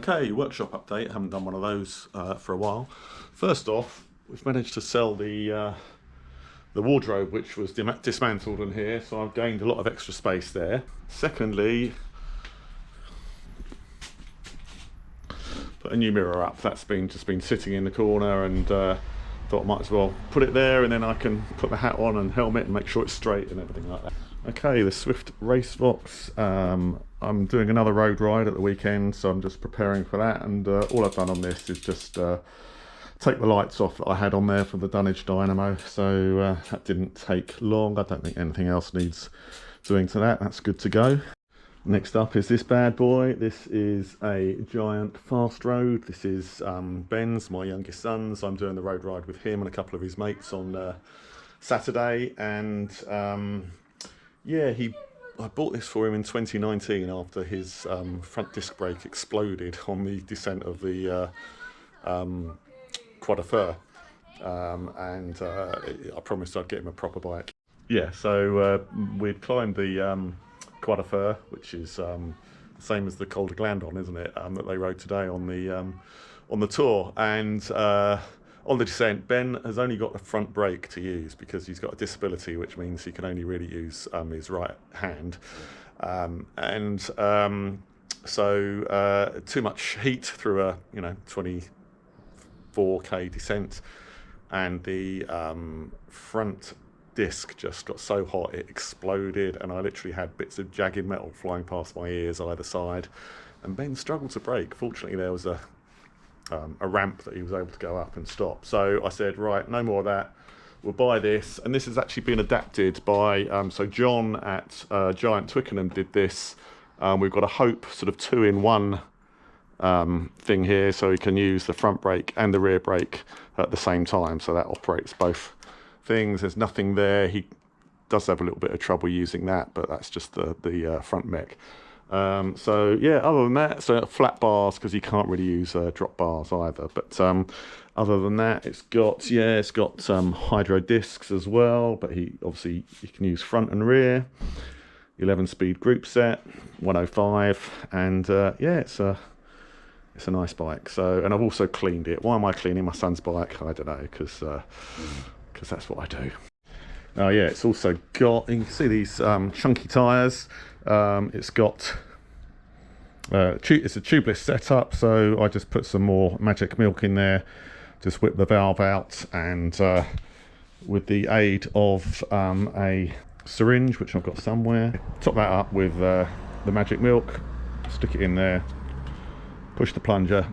Okay, workshop update. Haven't done one of those for a while. First off, we've managed to sell the wardrobe, which was dismantled in here, so I've gained a lot of extra space there. Secondly, put a new mirror up. That's just been sitting in the corner, and thought I might as well put it there, and then I can put the hat on and helmet and make sure it's straight and everything like that. Okay, the Swift Racevox. I'm doing another road ride at the weekend, so I'm just preparing for that, and all I've done on this is just take the lights off that I had on there for the Dunnage Dynamo, so that didn't take long. I don't think anything else needs doing to that. That's good to go. Next up is this bad boy. This is a Giant Fast Road. This is Ben's, my youngest son's. I'm doing the road ride with him and a couple of his mates on Saturday, and yeah, I bought this for him in 2019 after his front disc brake exploded on the descent of the Croix de Fer, and I promised I'd get him a proper bike. Yeah, so we'd climbed the Croix de Fer, which is the same as the Col de Glandon, isn't it? That they rode today on the tour, and on the descent, Ben has only got the front brake to use because he's got a disability, which means he can only really use his right hand. So too much heat through a 24k descent, and the front disc just got so hot it exploded, and I literally had bits of jagged metal flying past my ears either side, and Ben struggled to brake. Fortunately, there was a ramp that he was able to go up and stop. So I said, right, no more of that. We'll buy this, and this has actually been adapted by so John at Giant Twickenham did this. We've got a Hope sort of 2-in-1 thing here, so he can use the front brake and the rear brake at the same time, so that operates both things. There's nothing there. He does have a little bit of trouble using that, but that's just the front mech. So yeah, other than that, so flat bars because you can't really use drop bars either. But other than that, it's got hydro discs as well. But you can use front and rear. 11-speed group set, 105, and yeah, it's a nice bike. So, and I've also cleaned it. Why am I cleaning my son's bike? I don't know, because that's what I do. Oh yeah, it's also got, you can see these chunky tyres. It's got it's a tubeless setup, so I just put some more Magic Milk in there, just whip the valve out, and with the aid of a syringe, which I've got somewhere, top that up with the Magic Milk, stick it in there, push the plunger,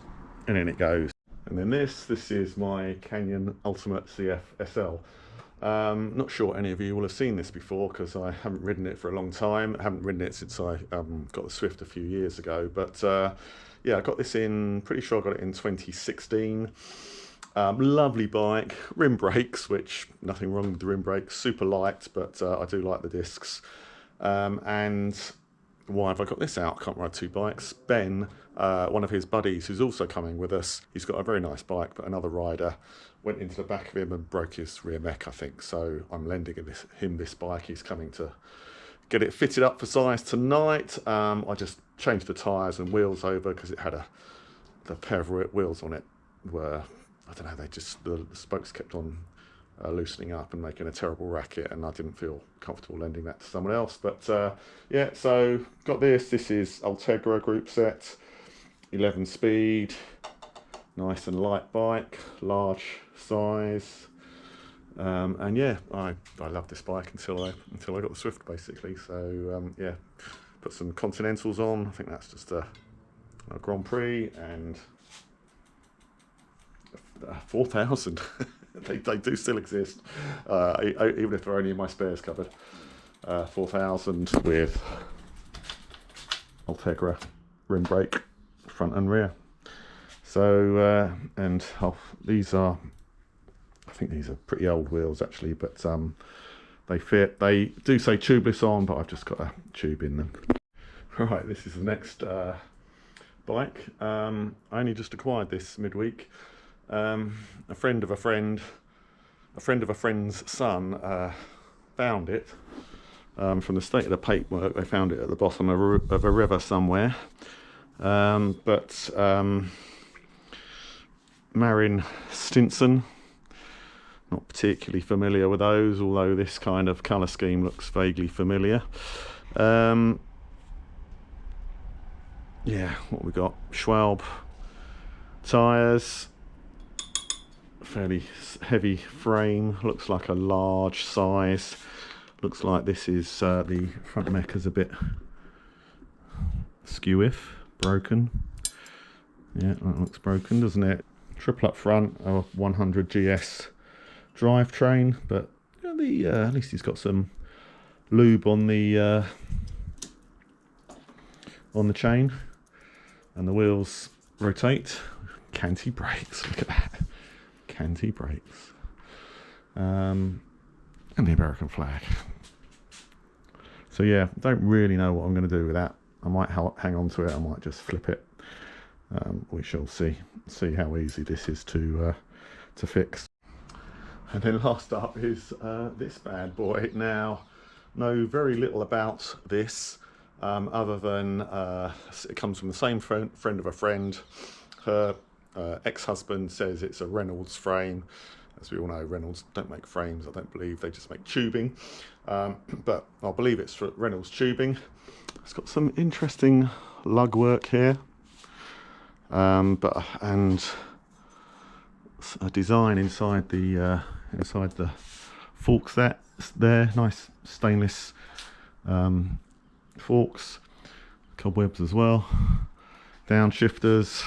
and in it goes. And then this is my Canyon Ultimate CF SL. Not sure any of you will have seen this before because I haven't ridden it for a long time. I haven't ridden it since I got the Swift a few years ago. But yeah, I got this pretty sure I got it in 2016. Lovely bike, rim brakes, which nothing wrong with the rim brakes, super light, but I do like the discs. And why have I got this out? I can't ride two bikes. Ben, one of his buddies who's also coming with us, he's got a very nice bike, but another rider went into the back of him and broke his rear mech, I think. So I'm lending him this bike. He's coming to get it fitted up for size tonight. I just changed the tyres and wheels over because it had the pair of wheels on it were, I don't know, the spokes kept on loosening up and making a terrible racket, and I didn't feel comfortable lending that to someone else. But yeah, so got this. This is Ultegra group set, 11 speed, nice and light bike, large size, and yeah, I loved this bike until I got the Swift basically. So yeah, put some Continentals on. I think that's just a Grand Prix, and 4,000. They do still exist, even if they're only in my spares cupboard. 4,000 with Ultegra rim brake, front and rear. So these are, I think these are pretty old wheels actually, but they fit. They do say tubeless on, but I've just got a tube in them. Right, this is the next bike. I only just acquired this midweek. A friend of a friend's son found it from the state of the paintwork. They found it at the bottom of a river somewhere, But Marin Stinson, not particularly familiar with those, although this kind of colour scheme looks vaguely familiar. Yeah, what we got? Schwalbe tyres, fairly heavy frame, looks like a large size. Looks like this is the front mech is a bit skew-if, broken. Yeah, that looks broken, doesn't it? Triple up front, a 100 GS drivetrain, but at least he's got some lube on the chain, and the wheels rotate. Canty brakes, look at that. Canty brakes. And the American flag. So yeah, don't really know what I'm going to do with that. I might hang on to it, I might just flip it. We shall see how easy this is to fix. And then last up is this bad boy. Now, know very little about this, other than it comes from the same friend of a friend. Her ex-husband says it's a Reynolds frame. As we all know, Reynolds don't make frames, I don't believe, they just make tubing. But I believe it's Reynolds tubing. It's got some interesting lug work here, and a design inside the forks there. Nice stainless forks, cobwebs as well. Downshifters,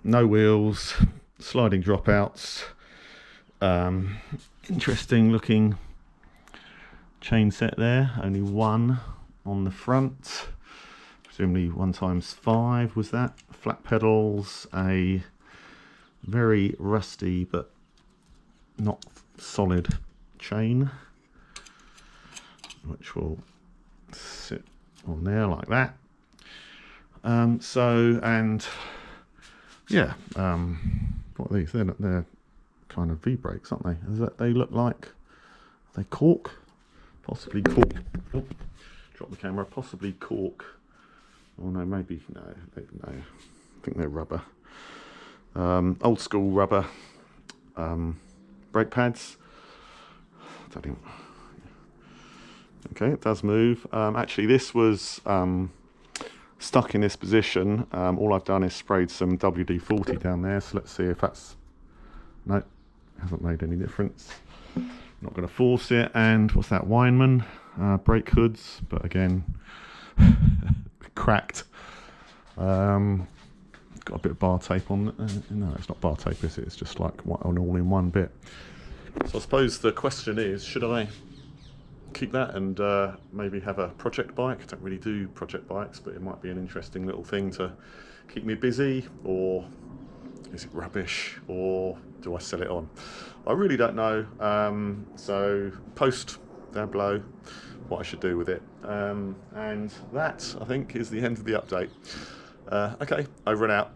no wheels, sliding dropouts. Interesting looking chain set there. Only one on the front. Presumably 1x5 was that. Flat pedals, a very rusty but not solid chain, which will sit on there like that. What are these? They're kind of V-brakes, aren't they? They look like they cork, possibly cork. Oh, drop the camera. Possibly cork. Oh no, maybe no. I think they're rubber. Old school rubber brake pads. Okay, it does move. Actually, this was stuck in this position. All I've done is sprayed some WD-40 down there, so let's see if that's... No, hasn't made any difference. Not going to force it. And what's that? Weinmann brake hoods, but again cracked. Got a bit of bar tape on. No, it's not bar tape, is it? It's just like an all-in-one bit. So I suppose the question is, should I keep that and maybe have a project bike? I don't really do project bikes, but it might be an interesting little thing to keep me busy, or is it rubbish, or do I sell it on? I really don't know. So post down below what I should do with it. And that, I think, is the end of the update. Okay, over and out.